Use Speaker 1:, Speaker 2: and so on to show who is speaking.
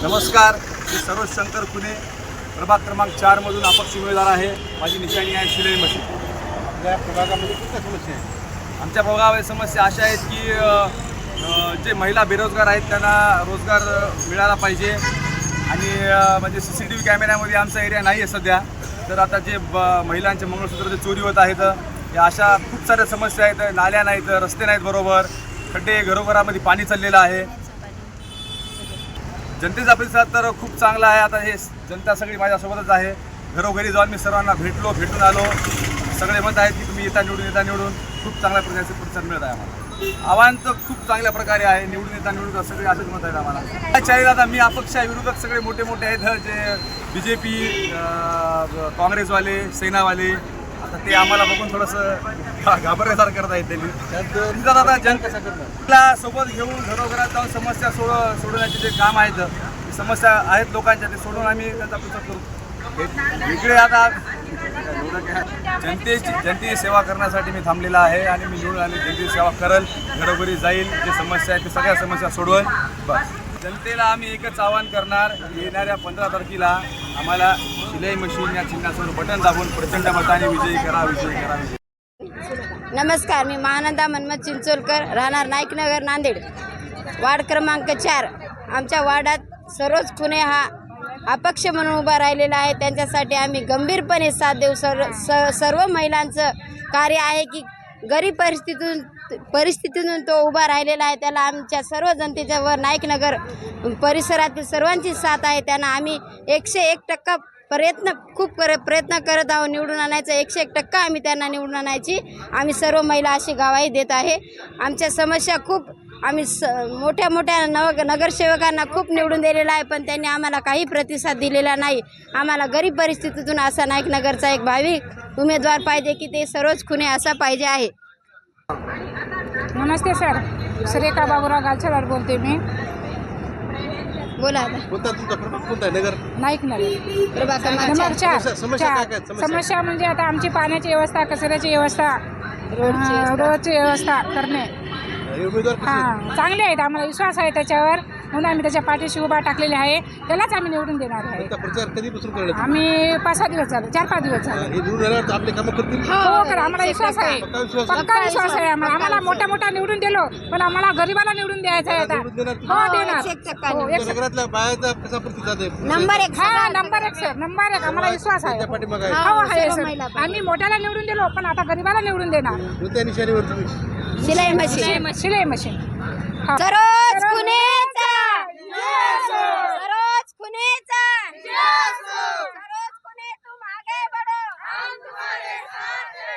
Speaker 1: नमस्कार, मी सरोज शंकर पुणे, प्रभाग क्रमांक 4 मधून अपक्ष उमेदवार आहे। माझी निशाणी आहे शिलाई मशीन।
Speaker 2: आपल्या प्रभागामध्ये कुठल्या समस्या आहेत?
Speaker 1: आमच्या भागामध्ये समस्या अशा आहेत की जे महिला बेरोजगार आहेत त्यांना रोजगार मिळाला पाहिजे आणि म्हणजे CCTV कॅमेऱ्यामध्ये आमचा एरिया नाही आहे सध्या। तर आता जे महिलांचे मंगळसूत्र जे चोरी होत आहेत या अशा खूप साऱ्या समस्या आहेत। नाल्या नाहीत, रस्ते नाहीत बरोबर, खड्डे, घरोघरामध्ये पाणी चाललेलं आहे। जनतेचा प्रतिसाद तर खूप चांगला आहे। आता हे जनता सगळी माझ्यासोबतच आहे। घरोघरी जाऊन मी सर्वांना भेटून आलो। सगळे म्हणत आहेत की तुम्ही येता निवडून खूप चांगल्या प्रकारचे प्रतिसाद मिळत आहे आम्हाला। आव्हान तर खूप चांगल्या प्रकारे आहे, निवडून सगळे असेच म्हणत आहेत आम्हाला। चालेल, आता मी अपक्षाविरोधक सगळे मोठे आहेत जे BJP, काँग्रेसवाले, सेनावाले, आता ते आम्हाला बघून थोडंसं घाबरण्यासारखं करत आहेत त्यांनी। आता जनतेला सोबत घेऊन घरोघरात जाऊन समस्या सोडवण्याचे जे काम आहेत, समस्या आहेत लोकांच्या, ते सोडून आम्ही त्यांचा प्रतिसाद करू। इकडे आता जनतेची सेवा करण्यासाठी मी थांबलेला आहे आणि मी निवडून आले जनतेची सेवा करेल, घरोघरी जाईल, जे समस्या आहेत ते सगळ्या समस्या सोडवेल। बस जनतेला आम्ही एकच आवाहन करणार, येणाऱ्या 15 तारखेला आम्हाला शिलाई मशीन या चिन्हासमोर बटन दाबून प्रचंड मताने विजयी करा।
Speaker 3: नमस्कार, मी महानंदा मनमत चिंचोलकर, राहणार नाईकनगर, नांदेड, वार्ड क्रमांक 4। आमच्या वार्डात सरोज खुने हा अपक्ष म्हणून उभा राहिलेला आहे। त्यांच्यासाठी आम्ही गंभीरपणे साथ देऊ। सर्व महिलांचं कार्य आहे की गरीब परिस्थितीतून तो उभा राहिलेला आहे। त्याला आमच्या सर्व जनतेच्या वर नाईकनगर परिसरातील सर्वांची साथ आहे। त्यांना आम्ही 101% प्रयत्न करत आहोत निवडून आणायचं। 101% आम्ही त्यांना निवडून आणायची आम्ही सर्व महिला अशी ग्वाही देत आहे। आमच्या समस्या खूप आम्ही मोठ्या नगरसेवकांना खूप निवडून दिलेला आहे, पण त्यांनी आम्हाला काही प्रतिसाद दिलेला नाही। आम्हाला गरीब परिस्थितीतून असा नाईकनगरचा एक भावी उमेदवार पाहिजे की ते सरोज खुने असा पाहिजे आहे।
Speaker 4: नमस्ते सर, सुरेखा बाबूराव गालछेदार बोलते मी।
Speaker 3: बोला आता।
Speaker 2: कोणता तुमचा प्रभाग कोणता आहे? नगर
Speaker 3: नाईकनगर प्रभाग क्रमांक
Speaker 4: नंबर 4।
Speaker 2: समस्या काय
Speaker 4: समस्या म्हणजे आता आमची पाण्याची व्यवस्था, कचऱ्याची व्यवस्था, रोडची व्यवस्था करणे।
Speaker 2: उमेदवार
Speaker 4: हां, चांगले आहेत, आम्हाला विश्वास आहे त्याच्यावर, म्हणून आम्ही त्याच्या पाठीशी उभा टाकलेले आहे। त्यालाच आम्ही निवडून देणार आहे।
Speaker 2: प्रचार कधीपासून करणार?
Speaker 4: आम्ही 5-6 दिवस झाले, 4-5 दिवस झाले।
Speaker 2: हे निवडून आल्यावर आपले कामं करतील?
Speaker 4: हो कर, आम्हाला विश्वास आहे, पक्का विश्वास आहे आम्हाला। मोठा निवडून दिलो, पण आम्हाला गरीबाला निवडून द्यायचं आहे आता। हो, देणार। हो,
Speaker 2: नगरातल्या बायाचा कसा प्रतिसाद आहे?
Speaker 3: नंबर 1।
Speaker 4: हा, नंबर 1 सर, नंबर 1 आम्हाला विश्वास आहे।
Speaker 2: पाठीमागे आहे.
Speaker 4: हो आहे सर, आम्ही मोठ्याला निवडून दिलो, पण आता गरीबाला निवडून देणार।
Speaker 2: कोणत्या निशाणीवर तुम्ही?
Speaker 3: शिलाई मशीन।
Speaker 4: शिलाई मशीन।
Speaker 3: सरोज खुनेचा सरोज खुनेचा सरोज खुने, तुम आगे बढ़ो, हम तुम्हारे साथ हैं।